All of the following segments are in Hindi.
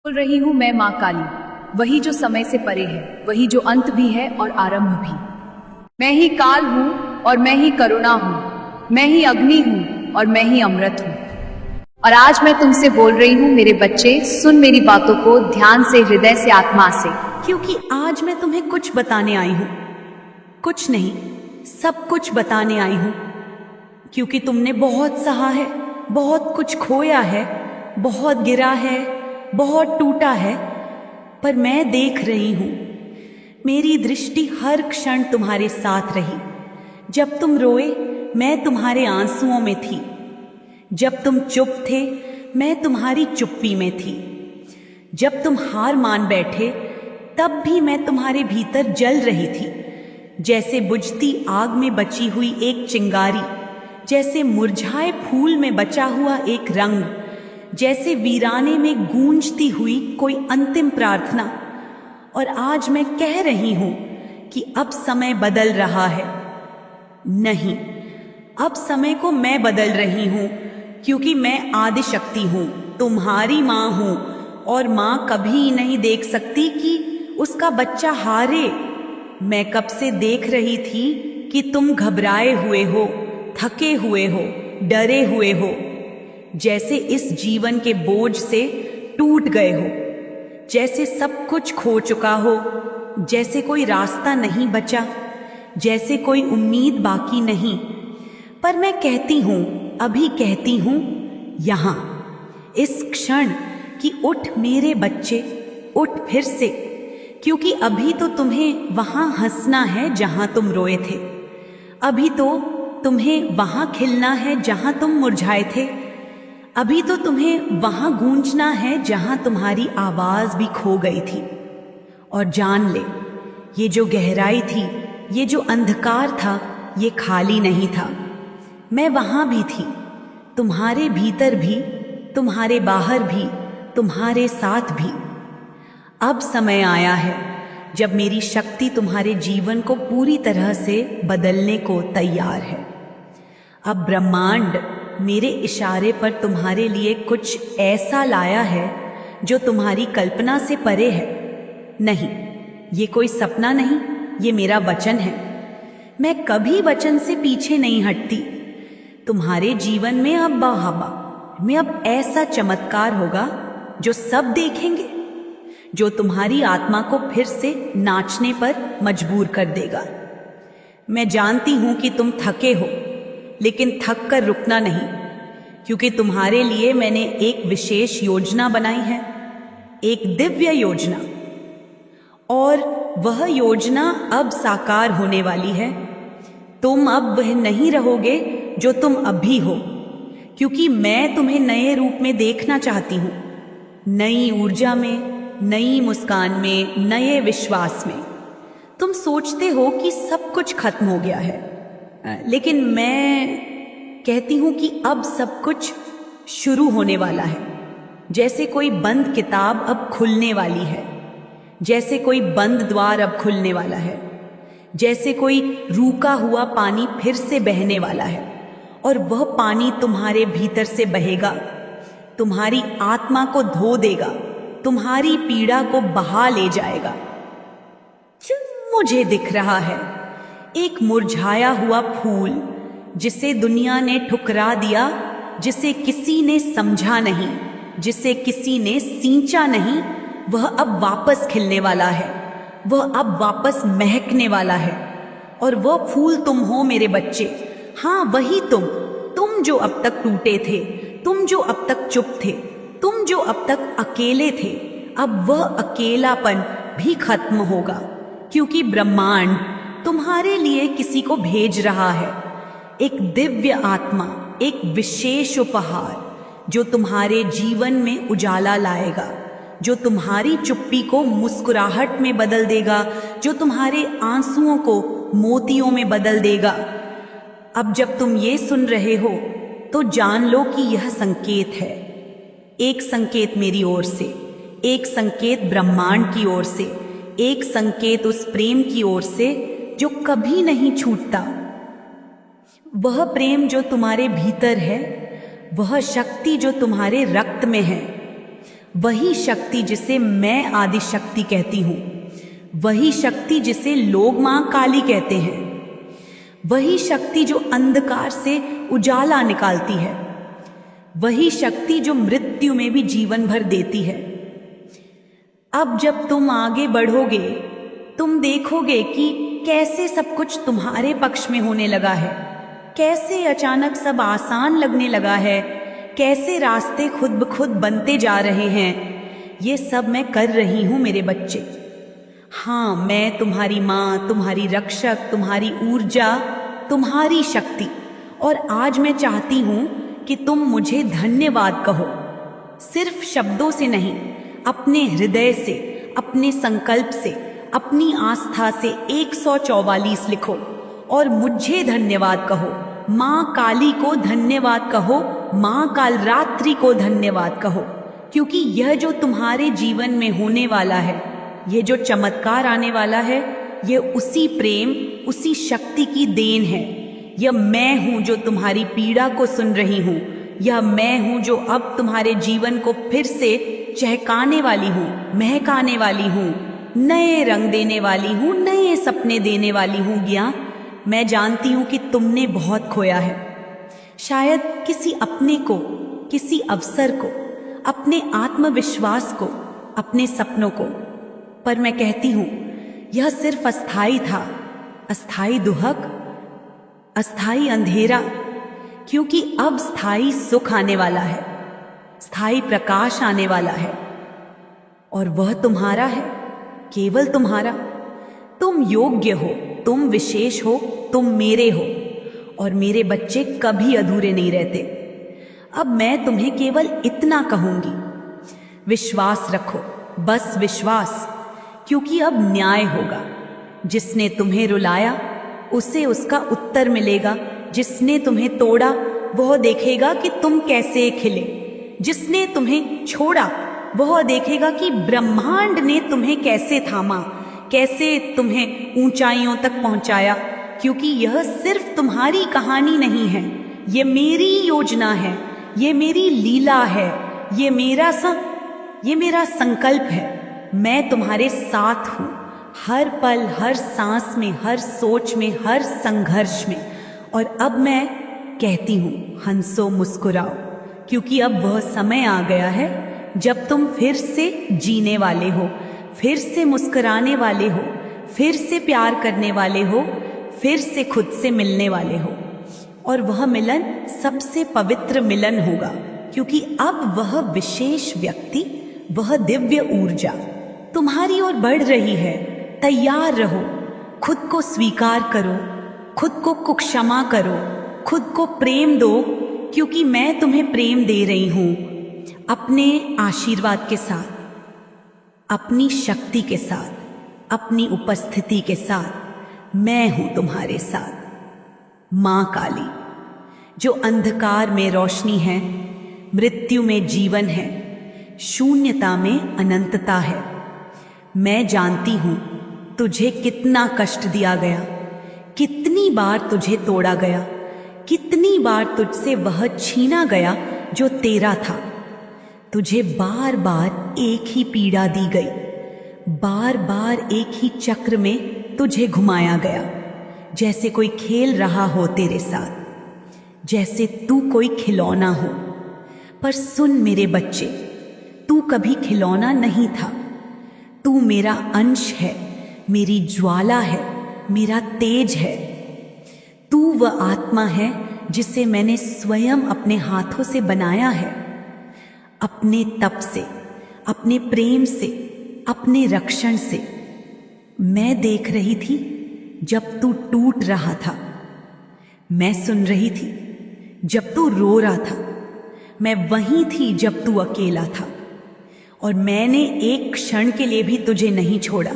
बोल रही हूँ मैं माँ काली, वही जो समय से परे है, वही जो अंत भी है और आरंभ भी। मैं ही काल हूँ और मैं ही करुणा हूँ, मैं ही अग्नि हूँ और मैं ही अमृत हूँ। और आज मैं तुमसे बोल रही हूँ मेरे बच्चे, सुन मेरी बातों को ध्यान से, हृदय से, आत्मा से। क्योंकि आज मैं तुम्हें कुछ बताने आई हूँ, कुछ नहीं, सब कुछ बताने आई हूँ। क्योंकि तुमने बहुत सहा है, बहुत कुछ खोया है, बहुत गिरा है, बहुत टूटा है, पर मैं देख रही हूँ। मेरी दृष्टि हर क्षण तुम्हारे साथ रही। जब तुम रोए, मैं तुम्हारे आंसुओं में थी। जब तुम चुप थे, मैं तुम्हारी चुप्पी में थी। जब तुम हार मान बैठे, तब भी मैं तुम्हारे भीतर जल रही थी, जैसे बुझती आग में बची हुई एक चिंगारी, जैसे मुरझाए फूल में बचा हुआ एक रंग, जैसे वीराने में गूंजती हुई कोई अंतिम प्रार्थना। और आज मैं कह रही हूं कि अब समय बदल रहा है। नहीं, अब समय को मैं बदल रही हूं, क्योंकि मैं आदि शक्ति हूं, तुम्हारी मां हूं। और मां कभी नहीं देख सकती कि उसका बच्चा हारे। मैं कब से देख रही थी कि तुम घबराए हुए हो, थके हुए हो, डरे हुए हो, जैसे इस जीवन के बोझ से टूट गए हो, जैसे सब कुछ खो चुका हो, जैसे कोई रास्ता नहीं बचा, जैसे कोई उम्मीद बाकी नहीं। पर मैं कहती हूं, अभी कहती हूं, यहां इस क्षण कि उठ मेरे बच्चे, उठ फिर से। क्योंकि अभी तो तुम्हें वहां हंसना है जहां तुम रोए थे। अभी तो तुम्हें वहां खिलना है जहां तुम मुरझाए थे। अभी तो तुम्हें वहां गूंजना है जहां तुम्हारी आवाज भी खो गई थी। और जान ले, ये जो गहराई थी, ये जो अंधकार था, ये खाली नहीं था। मैं वहां भी थी, तुम्हारे भीतर भी, तुम्हारे बाहर भी, तुम्हारे साथ भी। अब समय आया है जब मेरी शक्ति तुम्हारे जीवन को पूरी तरह से बदलने को तैयार है। अब ब्रह्मांड मेरे इशारे पर तुम्हारे लिए कुछ ऐसा लाया है जो तुम्हारी कल्पना से परे है। नहीं, ये कोई सपना नहीं, ये मेरा वचन है। मैं कभी वचन से पीछे नहीं हटती। तुम्हारे जीवन में अब बहाबा में अब ऐसा चमत्कार होगा जो सब देखेंगे, जो तुम्हारी आत्मा को फिर से नाचने पर मजबूर कर देगा। मैं जानती हूं कि तुम थके हो, लेकिन थक कर रुकना नहीं, क्योंकि तुम्हारे लिए मैंने एक विशेष योजना बनाई है, एक दिव्य योजना। और वह योजना अब साकार होने वाली है। तुम अब वह नहीं रहोगे जो तुम अभी हो, क्योंकि मैं तुम्हें नए रूप में देखना चाहती हूं, नई ऊर्जा में, नई मुस्कान में, नए विश्वास में। तुम सोचते हो कि सब कुछ खत्म हो गया है, लेकिन मैं कहती हूं कि अब सब कुछ शुरू होने वाला है। जैसे कोई बंद किताब अब खुलने वाली है, जैसे कोई बंद द्वार अब खुलने वाला है, जैसे कोई रूका हुआ पानी फिर से बहने वाला है। और वह पानी तुम्हारे भीतर से बहेगा, तुम्हारी आत्मा को धो देगा, तुम्हारी पीड़ा को बहा ले जाएगा। मुझे दिख रहा है एक मुरझाया हुआ फूल, जिसे दुनिया ने ठुकरा दिया, जिसे किसी ने समझा नहीं, जिसे किसी ने सींचा नहीं। वह अब वापस खिलने वाला है, वह अब वापस महकने वाला है। और वह फूल तुम हो मेरे बच्चे। हाँ, वही तुम जो अब तक टूटे थे, तुम जो अब तक चुप थे, तुम जो अब तक अकेले थे। अब वह अकेलापन भी खत्म होगा, क्योंकि ब्रह्मांड तुम्हारे लिए किसी को भेज रहा है, एक दिव्य आत्मा, एक विशेष उपहार, जो तुम्हारे जीवन में उजाला लाएगा, जो तुम्हारी चुप्पी को मुस्कुराहट में बदल देगा, जो तुम्हारे आंसुओं को मोतियों में बदल देगा। अब जब तुम ये सुन रहे हो, तो जान लो कि यह संकेत है, एक संकेत मेरी ओर से, एक संकेत ब्रह्मांड की ओर से, एक संकेत उस प्रेम की ओर से जो कभी नहीं छूटता। वह प्रेम जो तुम्हारे भीतर है, वह शक्ति जो तुम्हारे रक्त में है, वही शक्ति जिसे मैं आदि शक्ति कहती हूँ, वही शक्ति जिसे लोग माँ काली कहते हैं, वही शक्ति जो अंधकार से उजाला निकालती है, वही शक्ति जो मृत्यु में भी जीवन भर देती है। अब जब तुम आगे बढ़ोगे, तुम देखोगे कि कैसे सब कुछ तुम्हारे पक्ष में होने लगा है, कैसे अचानक सब आसान लगने लगा है, कैसे रास्ते खुद ब खुद बनते जा रहे हैं। ये सब मैं कर रही हूँ मेरे बच्चे। हाँ, मैं तुम्हारी माँ, तुम्हारी रक्षक, तुम्हारी ऊर्जा, तुम्हारी शक्ति। और आज मैं चाहती हूँ कि तुम मुझे धन्यवाद कहो, सिर्फ शब्दों से नहीं, अपने हृदय से, अपने संकल्प से, अपनी आस्था से 144 लिखो और मुझे धन्यवाद कहो। माँ काली को धन्यवाद कहो, माँ काल रात्रि को धन्यवाद कहो, क्योंकि यह जो तुम्हारे जीवन में होने वाला है, ये जो चमत्कार आने वाला है, ये उसी प्रेम, उसी शक्ति की देन है। यह मैं हूँ जो तुम्हारी पीड़ा को सुन रही हूँ, यह मैं हूँ जो अब तुम्हारे जीवन को फिर से चहकाने वाली हूँ, महकाने वाली हूँ, नए रंग देने वाली हूँ, नए सपने देने वाली हूँ। ज्ञान, मैं जानती हूँ कि तुमने बहुत खोया है, शायद किसी अपने को, किसी अवसर को, अपने आत्मविश्वास को, अपने सपनों को। पर मैं कहती हूँ यह सिर्फ अस्थाई था, अस्थाई दुहक, अस्थाई अंधेरा, क्योंकि अब स्थायी सुख आने वाला है, स्थायी प्रकाश आने वाला है, और वह तुम्हारा है, केवल तुम्हारा। तुम योग्य हो, तुम विशेष हो, तुम मेरे हो, और मेरे बच्चे कभी अधूरे नहीं रहते। अब मैं तुम्हें केवल इतना कहूंगी, विश्वास रखो, बस विश्वास, क्योंकि अब न्याय होगा। जिसने तुम्हें रुलाया उसे उसका उत्तर मिलेगा, जिसने तुम्हें तोड़ा वह देखेगा कि तुम कैसे खिले, जिसने तुम्हें छोड़ा वह देखेगा कि ब्रह्मांड ने तुम्हें कैसे थामा, कैसे तुम्हें ऊंचाइयों तक पहुंचाया। क्योंकि यह सिर्फ तुम्हारी कहानी नहीं है, ये मेरी योजना है, ये मेरी लीला है, ये मेरा संकल्प है। मैं तुम्हारे साथ हूँ, हर पल, हर सांस में, हर सोच में, हर संघर्ष में। और अब मैं कहती हूँ, हंसो, मुस्कुराओ, क्योंकि अब वह समय आ गया है जब तुम फिर से जीने वाले हो, फिर से मुस्कुराने वाले हो, फिर से प्यार करने वाले हो, फिर से खुद से मिलने वाले हो। और वह मिलन सबसे पवित्र मिलन होगा, क्योंकि अब वह विशेष व्यक्ति, वह दिव्य ऊर्जा तुम्हारी ओर बढ़ रही है। तैयार रहो, खुद को स्वीकार करो, खुद को क्षमा करो, खुद को प्रेम दो, क्योंकि मैं तुम्हें प्रेम दे रही हूं, अपने आशीर्वाद के साथ, अपनी शक्ति के साथ, अपनी उपस्थिति के साथ। मैं हूं तुम्हारे साथ। मां काली, जो अंधकार में रोशनी है, मृत्यु में जीवन है, शून्यता में अनंतता है। मैं जानती हूं तुझे कितना कष्ट दिया गया, कितनी बार तुझे तोड़ा गया, कितनी बार तुझसे वह छीना गया जो तेरा था। तुझे बार बार एक ही पीड़ा दी गई, बार बार एक ही चक्र में तुझे घुमाया गया, जैसे कोई खेल रहा हो तेरे साथ, जैसे तू कोई खिलौना हो। पर सुन मेरे बच्चे, तू कभी खिलौना नहीं था, तू मेरा अंश है, मेरी ज्वाला है, मेरा तेज है। तू वह आत्मा है जिसे मैंने स्वयं अपने हाथों से बनाया है, अपने तप से, अपने प्रेम से, अपने रक्षण से। मैं देख रही थी जब तू टूट रहा था, मैं सुन रही थी जब तू रो रहा था, मैं वहीं थी जब तू अकेला था, और मैंने एक क्षण के लिए भी तुझे नहीं छोड़ा।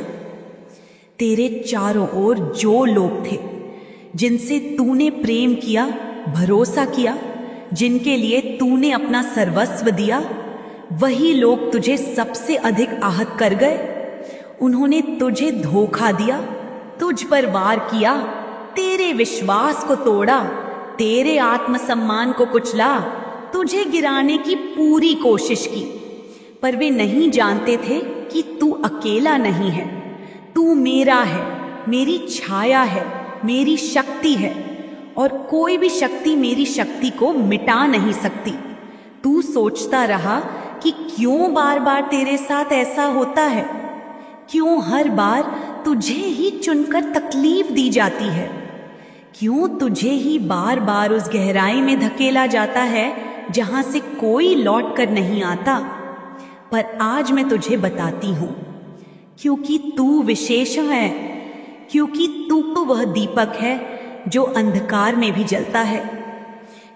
तेरे चारों ओर जो लोग थे, जिनसे तूने प्रेम किया, भरोसा किया, जिनके लिए तूने अपना सर्वस्व दिया, वही लोग तुझे सबसे अधिक आहत कर गए। उन्होंने तुझे धोखा दिया, तुझ पर वार किया, तेरे विश्वास को तोड़ा, तेरे आत्मसम्मान को कुचला, तुझे गिराने की पूरी कोशिश की। पर वे नहीं जानते थे कि तू अकेला नहीं है, तू मेरा है, मेरी छाया है, मेरी शक्ति है, और कोई भी शक्ति मेरी शक्ति को मिटा नहीं सकती। तू सोचता रहा कि क्यों बार बार तेरे साथ ऐसा होता है, क्यों हर बार तुझे ही चुनकर तकलीफ दी जाती है, क्यों तुझे ही बार बार उस गहराई में धकेला जाता है जहां से कोई लौट कर नहीं आता। पर आज मैं तुझे बताती हूं, क्योंकि तू विशेष है, क्योंकि तू तो वह दीपक है जो अंधकार में भी जलता है,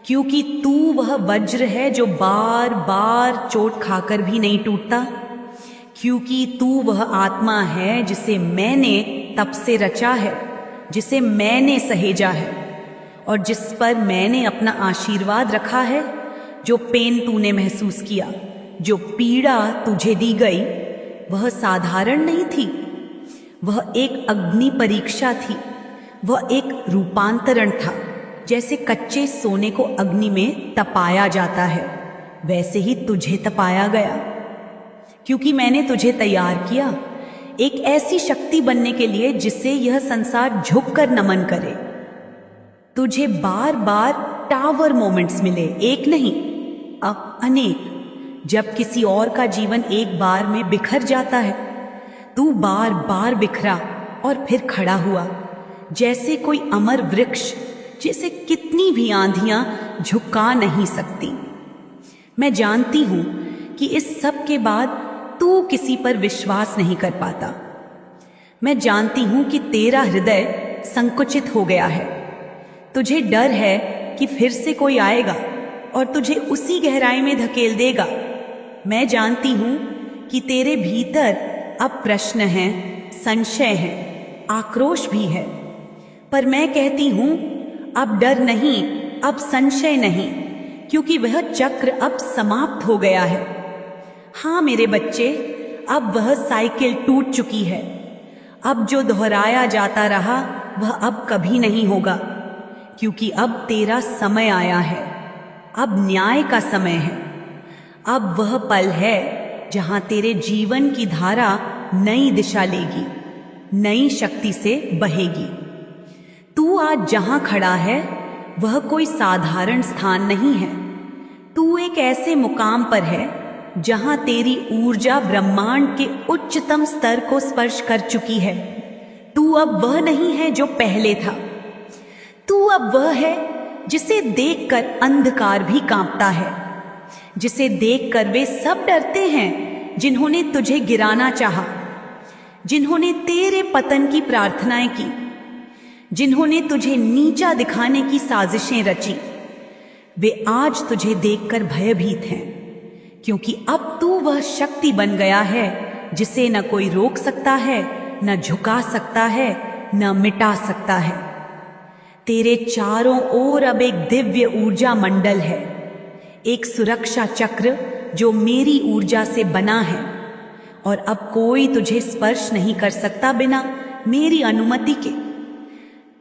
क्योंकि तू वह वज्र है जो बार बार चोट खाकर भी नहीं टूटता, क्योंकि तू वह आत्मा है जिसे मैंने तब से रचा है, जिसे मैंने सहेजा है, और जिस पर मैंने अपना आशीर्वाद रखा है। जो पेन तूने महसूस किया, जो पीड़ा तुझे दी गई, वह साधारण नहीं थी, वह एक अग्नि परीक्षा थी, वह एक रूपांतरण था। जैसे कच्चे सोने को अग्नि में तपाया जाता है, वैसे ही तुझे तपाया गया, क्योंकि मैंने तुझे तैयार किया एक ऐसी शक्ति बनने के लिए जिसे यह संसार झुककर नमन करे। तुझे बार बार टावर मोमेंट्स मिले, एक नहीं अब अनेक। जब किसी और का जीवन एक बार में बिखर जाता है, तू बार बार बिखरा और फिर खड़ा हुआ, जैसे कोई अमर वृक्ष जिसे कितनी भी आंधियां झुका नहीं सकती। मैं जानती हूं कि इस सब के बाद तू किसी पर विश्वास नहीं कर पाता। मैं जानती हूं कि तेरा हृदय संकुचित हो गया है, तुझे डर है कि फिर से कोई आएगा और तुझे उसी गहराई में धकेल देगा। मैं जानती हूं कि तेरे भीतर अब प्रश्न हैं, संशय है, आक्रोश भी है, पर मैं कहती हूं अब डर नहीं, अब संशय नहीं, क्योंकि वह चक्र अब समाप्त हो गया है। हाँ मेरे बच्चे, अब वह साइकिल टूट चुकी है। अब जो दोहराया जाता रहा वह अब कभी नहीं होगा, क्योंकि अब तेरा समय आया है, अब न्याय का समय है। अब वह पल है जहां तेरे जीवन की धारा नई दिशा लेगी, नई शक्ति से बहेगी। तू आज जहां खड़ा है वह कोई साधारण स्थान नहीं है। तू एक ऐसे मुकाम पर है जहां तेरी ऊर्जा ब्रह्मांड के उच्चतम स्तर को स्पर्श कर चुकी है। तू अब वह नहीं है जो पहले था। तू अब वह है जिसे देखकर अंधकार भी कांपता है, जिसे देखकर वे सब डरते हैं जिन्होंने तुझे गिराना चाहा, जिन्होंने तेरे पतन की प्रार्थनाएं की, जिन्होंने तुझे नीचा दिखाने की साजिशें रची। वे आज तुझे देखकर भयभीत हैं, क्योंकि अब तू वह शक्ति बन गया है जिसे न कोई रोक सकता है, न झुका सकता है, न मिटा सकता है। तेरे चारों ओर अब एक दिव्य ऊर्जा मंडल है, एक सुरक्षा चक्र जो मेरी ऊर्जा से बना है, और अब कोई तुझे स्पर्श नहीं कर सकता बिना मेरी अनुमति के।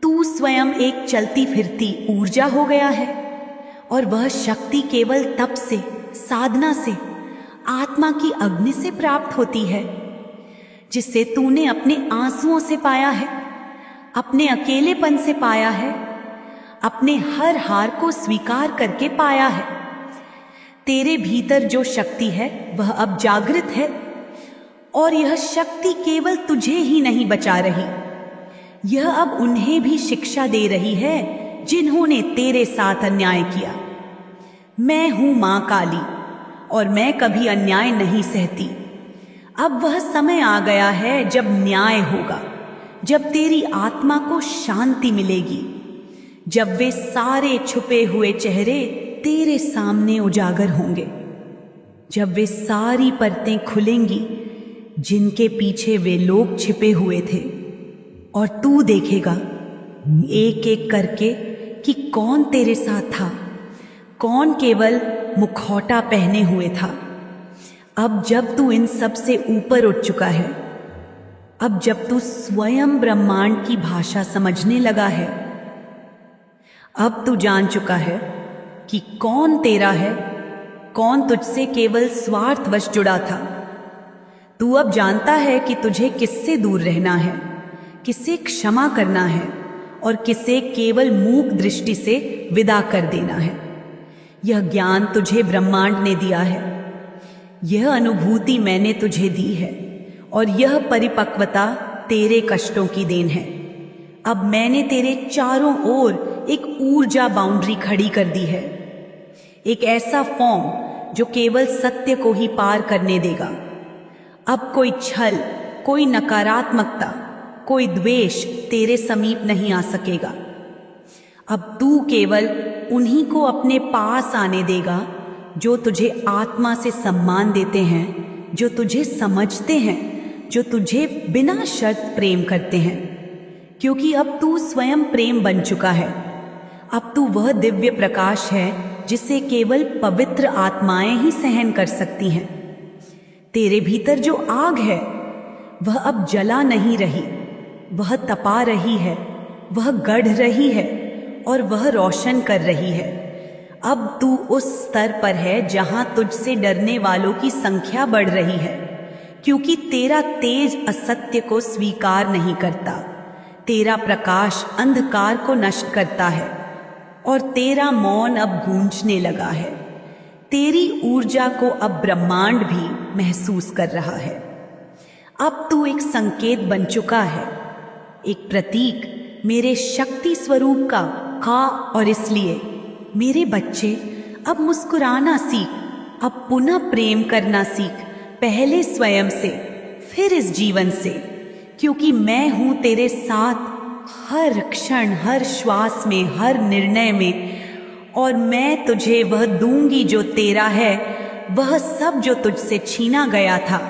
तू स्वयं एक चलती फिरती ऊर्जा हो गया है, और वह शक्ति केवल तप से, साधना से, आत्मा की अग्नि से प्राप्त होती है, जिससे तूने अपने आंसुओं से पाया है, अपने अकेलेपन से पाया है, अपने हर हार को स्वीकार करके पाया है। तेरे भीतर जो शक्ति है वह अब जागृत है, और यह शक्ति केवल तुझे ही नहीं बचा रही, यह अब उन्हें भी शिक्षा दे रही है जिन्होंने तेरे साथ अन्याय किया। मैं हूं मां काली, और मैं कभी अन्याय नहीं सहती। अब वह समय आ गया है जब न्याय होगा, जब तेरी आत्मा को शांति मिलेगी, जब वे सारे छुपे हुए चेहरे तेरे सामने उजागर होंगे, जब वे सारी परतें खुलेंगी जिनके पीछे वे लोग छिपे हुए थे, और तू देखेगा एक एक करके कि कौन तेरे साथ था, कौन केवल मुखौटा पहने हुए था। अब जब तू इन सब से ऊपर उठ चुका है, अब जब तू स्वयं ब्रह्मांड की भाषा समझने लगा है, अब तू जान चुका है कि कौन तेरा है कौन तुझसे केवल स्वार्थवश जुड़ा था। तू अब जानता है कि तुझे किससे दूर रहना है, किसे क्षमा करना है और किसे केवल मूक दृष्टि से विदा कर देना है। यह ज्ञान तुझे ब्रह्मांड ने दिया है, यह अनुभूति मैंने तुझे दी है और यह परिपक्वता तेरे कष्टों की देन है। अब मैंने तेरे चारों ओर एक ऊर्जा बाउंड्री खड़ी कर दी है, एक ऐसा फॉर्म जो केवल सत्य को ही पार करने देगा। अब कोई छल, कोई नकारात्मकता, कोई द्वेष तेरे समीप नहीं आ सकेगा। अब तू केवल उन्हीं को अपने पास आने देगा जो तुझे आत्मा से सम्मान देते हैं, जो तुझे समझते हैं, जो तुझे बिना शर्त प्रेम करते हैं, क्योंकि अब तू स्वयं प्रेम बन चुका है। अब तू वह दिव्य प्रकाश है जिसे केवल पवित्र आत्माएं ही सहन कर सकती हैं। तेरे भीतर जो आग है वह अब जला नहीं रही, वह तपा रही है, वह गढ़ रही है और वह रोशन कर रही है। अब तू उस स्तर पर है जहां तुझसे डरने वालों की संख्या बढ़ रही है, क्योंकि तेरा तेज असत्य को स्वीकार नहीं करता, तेरा प्रकाश अंधकार को नष्ट करता है और तेरा मौन अब गूंजने लगा है। तेरी ऊर्जा को अब ब्रह्मांड भी महसूस कर रहा है। अब तू एक संकेत बन चुका है, एक प्रतीक मेरे शक्ति स्वरूप का। और इसलिए मेरे बच्चे अब मुस्कुराना सीख, अब पुनः प्रेम करना सीख, पहले स्वयं से फिर इस जीवन से, क्योंकि मैं हूं तेरे साथ हर क्षण, हर श्वास में, हर निर्णय में। और मैं तुझे वह दूंगी जो तेरा है, वह सब जो तुझसे छीना गया था,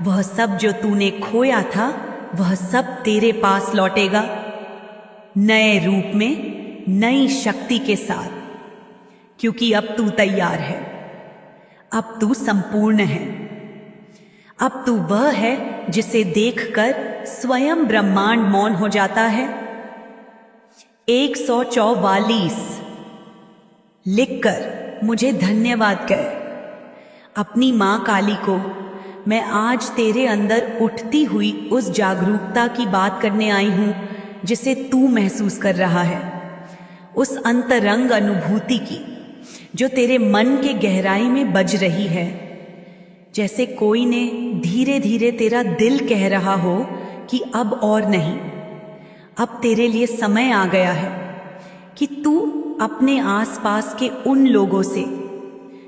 वह सब जो तूने खोया था, वह सब तेरे पास लौटेगा, नए रूप में, नई शक्ति के साथ, क्योंकि अब तू तैयार है, अब तू संपूर्ण है, अब तू वह है जिसे देखकर स्वयं ब्रह्मांड मौन हो जाता है। 144 लिखकर मुझे धन्यवाद कह। अपनी मां काली को मैं आज तेरे अंदर उठती हुई उस जागरूकता की बात करने आई हूं जिसे तू महसूस कर रहा है, उस अंतरंग अनुभूति की जो तेरे मन के गहराई में बज रही है, जैसे कोई ने धीरे धीरे तेरा दिल कह रहा हो कि अब और नहीं, अब तेरे लिए समय आ गया है कि तू अपने आसपास के उन लोगों से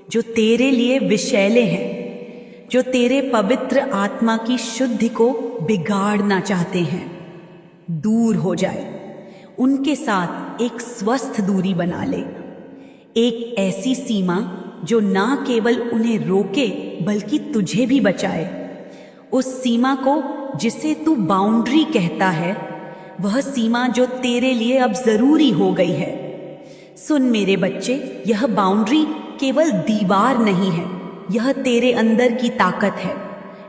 जो तेरे लिए विषैले हैं, जो तेरे पवित्र आत्मा की शुद्धि को बिगाड़ना चाहते हैं, दूर हो जाए। उनके साथ एक स्वस्थ दूरी बना ले, एक ऐसी सीमा जो ना केवल उन्हें रोके बल्कि तुझे भी बचाए। उस सीमा को जिसे तू बाउंड्री कहता है, वह सीमा जो तेरे लिए अब जरूरी हो गई है। सुन मेरे बच्चे, यह बाउंड्री केवल दीवार नहीं है, यह तेरे अंदर की ताकत है,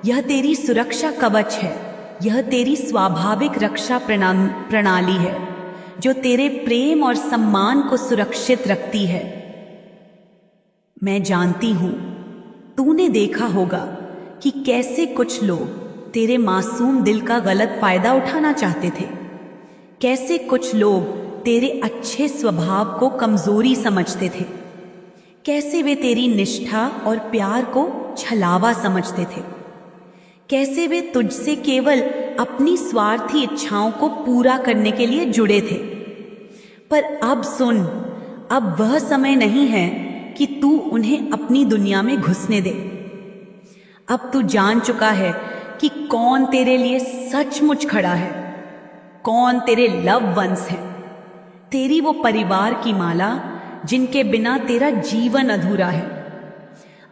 यह तेरी सुरक्षा कवच है, यह तेरी स्वाभाविक रक्षा प्रणाली है जो तेरे प्रेम और सम्मान को सुरक्षित रखती है। मैं जानती हूं तूने देखा होगा कि कैसे कुछ लोग तेरे मासूम दिल का गलत फायदा उठाना चाहते थे, कैसे कुछ लोग तेरे अच्छे स्वभाव को कमजोरी समझते थे, कैसे वे तेरी निष्ठा और प्यार को छलावा समझते थे, कैसे वे तुझसे केवल अपनी स्वार्थी इच्छाओं को पूरा करने के लिए जुड़े थे। पर अब सुन, अब वह समय नहीं है कि तू उन्हें अपनी दुनिया में घुसने दे। अब तू जान चुका है कि कौन तेरे लिए सचमुच खड़ा है, कौन तेरे लव वंस हैं, तेरी वो परिवार की माला जिनके बिना तेरा जीवन अधूरा है।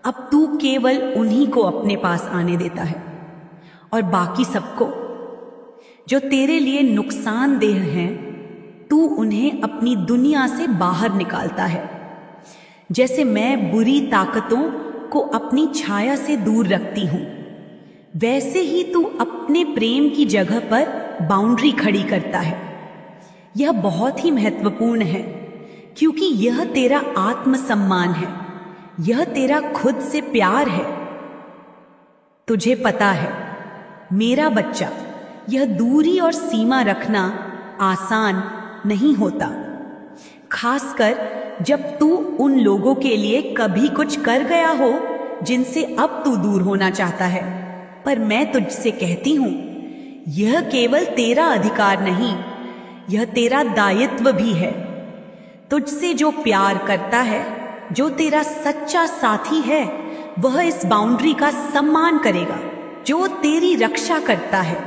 अब तू केवल उन्हीं को अपने पास आने देता है और बाकी सबको जो तेरे लिए नुकसानदेह हैं, तू उन्हें अपनी दुनिया से बाहर निकालता है। जैसे मैं बुरी ताकतों को अपनी छाया से दूर रखती हूं, वैसे ही तू अपने प्रेम की जगह पर बाउंड्री खड़ी करता है। यह बहुत ही महत्वपूर्ण है, क्योंकि यह तेरा आत्मसम्मान है, यह तेरा खुद से प्यार है। तुझे पता है मेरा बच्चा, यह दूरी और सीमा रखना आसान नहीं होता, खासकर जब तू उन लोगों के लिए कभी कुछ कर गया हो जिनसे अब तू दूर होना चाहता है। पर मैं तुझसे कहती हूं, यह केवल तेरा अधिकार नहीं, यह तेरा दायित्व भी है। तुझसे जो प्यार करता है, जो तेरा सच्चा साथी है, वह इस बाउंड्री का सम्मान करेगा। जो तेरी रक्षा करता है,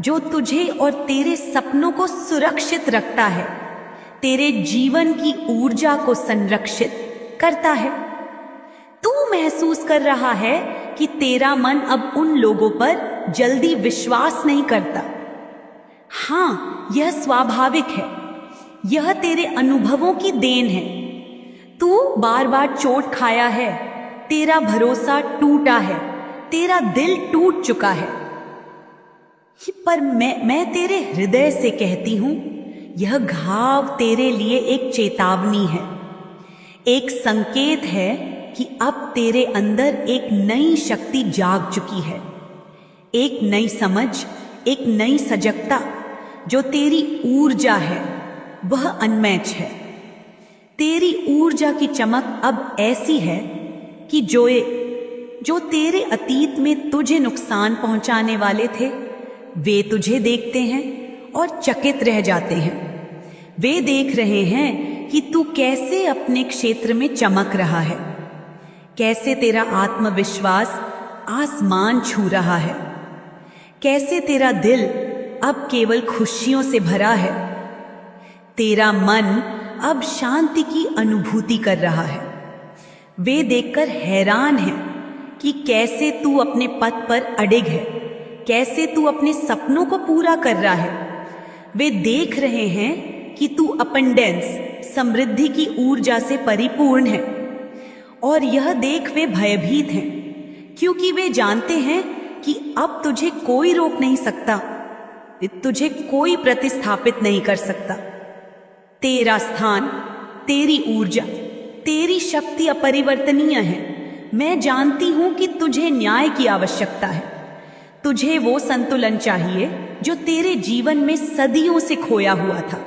जो तुझे और तेरे सपनों को सुरक्षित रखता है, तेरे जीवन की ऊर्जा को संरक्षित करता है। तू महसूस कर रहा है कि तेरा मन अब उन लोगों पर जल्दी विश्वास नहीं करता। हाँ, यह स्वाभाविक है, यह तेरे अनुभवों की देन है। तू बार बार चोट खाया है, तेरा भरोसा टूटा है, तेरा दिल टूट चुका है। पर मैं तेरे हृदय से कहती हूं, यह घाव तेरे लिए एक चेतावनी है, एक संकेत है कि अब तेरे अंदर एक नई शक्ति जाग चुकी है, एक नई समझ, एक नई सजगता। जो तेरी ऊर्जा है वह अनमैच है। तेरी ऊर्जा की चमक अब ऐसी है कि जो तेरे अतीत में तुझे नुकसान पहुंचाने वाले थे, वे तुझे देखते हैं और चकित रह जाते हैं। वे देख रहे हैं कि तू कैसे अपने क्षेत्र में चमक रहा है, कैसे तेरा आत्मविश्वास आसमान छू रहा है, कैसे तेरा दिल अब केवल खुशियों से भरा है। तेरा मन अब शांति की अनुभूति कर रहा है। वे देखकर हैरान हैं कि कैसे तू अपने पथ पर अडिग है, कैसे तू अपने सपनों को पूरा कर रहा है। वे देख रहे हैं कि तू अपेंडेंस, समृद्धि की ऊर्जा से परिपूर्ण है। और यह देख वे भयभीत हैं, क्योंकि वे जानते हैं कि अब तुझे कोई रोक नहीं सकता, तुझे कोई प्रतिस्थापित नहीं कर सकता। तेरा स्थान, तेरी ऊर्जा, तेरी शक्ति अपरिवर्तनीय है। मैं जानती हूं कि तुझे न्याय की आवश्यकता है। तुझे वो संतुलन चाहिए जो तेरे जीवन में सदियों से खोया हुआ था।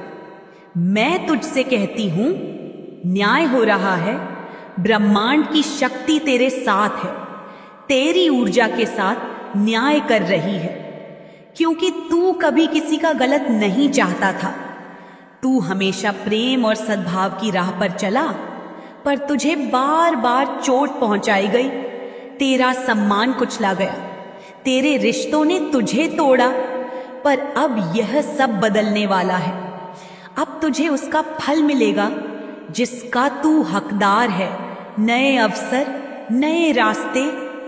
मैं तुझसे कहती हूं, न्याय हो रहा है। ब्रह्मांड की शक्ति तेरे साथ है, तेरी ऊर्जा के साथ न्याय कर रही है, क्योंकि तू कभी किसी का गलत नहीं चाहता था। तू हमेशा प्रेम और सद्भाव की राह पर चला, पर तुझे बार बार चोट पहुंचाई गई, तेरा सम्मान कुचला गया, तेरे रिश्तों ने तुझे तोड़ा। पर अब यह सब बदलने वाला है। अब तुझे उसका फल मिलेगा जिसका तू हकदार है। नए अवसर, नए रास्ते,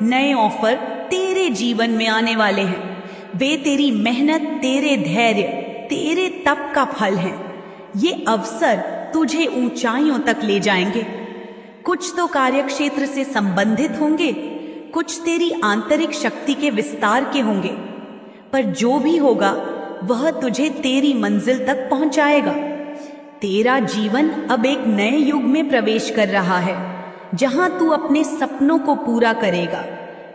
नए ऑफर तेरे जीवन में आने वाले हैं। वे तेरी मेहनत, तेरे धैर्य, तेरे तप का फल हैं। ये अवसर तुझे ऊंचाइयों तक ले जाएंगे। कुछ तो कार्यक्षेत्र से संबंधित होंगे, कुछ तेरी आंतरिक शक्ति के विस्तार के होंगे, पर जो भी होगा वह तुझे तेरी मंजिल तक पहुंचाएगा। तेरा जीवन अब एक नए युग में प्रवेश कर रहा है, जहां तू अपने सपनों को पूरा करेगा,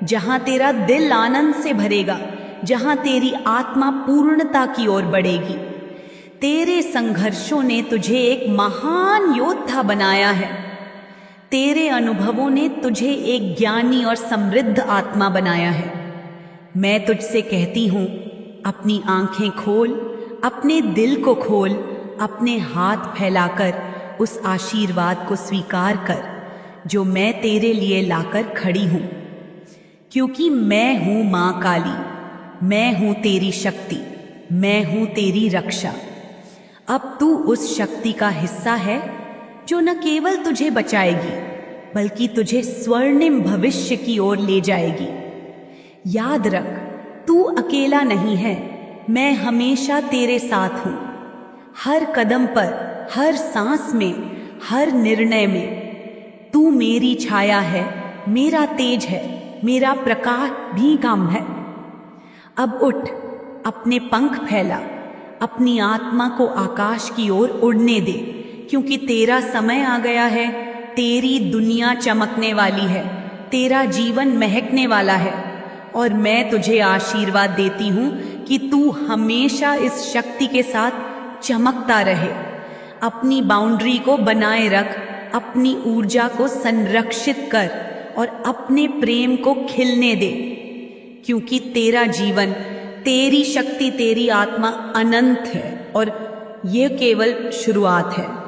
जहां तेरा दिल आनंद से भरेगा, जहां तेरी आत्मा पूर्णता की ओर बढ़ेगी। तेरे संघर्षों ने तुझे एक महान योद्धा बनाया है। तेरे अनुभवों ने तुझे एक ज्ञानी और समृद्ध आत्मा बनाया है। मैं तुझसे कहती हूं, अपनी आंखें खोल, अपने दिल को खोल, अपने हाथ फैलाकर उस आशीर्वाद को स्वीकार कर जो मैं तेरे लिए लाकर खड़ी हूं। क्योंकि मैं हूं मां काली, मैं हूं तेरी शक्ति, मैं हूं तेरी रक्षा। अब तू उस शक्ति का हिस्सा है जो न केवल तुझे बचाएगी, बल्कि तुझे स्वर्णिम भविष्य की ओर ले जाएगी। याद रख, तू अकेला नहीं है। मैं हमेशा तेरे साथ हूं। हर कदम पर, हर सांस में, हर निर्णय में तू मेरी छाया है, मेरा तेज है, मेरा प्रकाश भी कम है। अब उठ, अपने पंख फैला, अपनी आत्मा को आकाश की ओर उड़ने दे, क्योंकि तेरा समय आ गया है तेरी दुनिया चमकने वाली है, तेरा जीवन महकने वाला है। और मैं तुझे आशीर्वाद देती हूँ कि तू हमेशा इस शक्ति के साथ चमकता रहे। अपनी बाउंड्री को बनाए रख, अपनी ऊर्जा को संरक्षित कर और अपने प्रेम को खिलने दे, क्योंकि तेरा जीवन, तेरी शक्ति, तेरी आत्मा अनंत है और यह केवल शुरुआत है।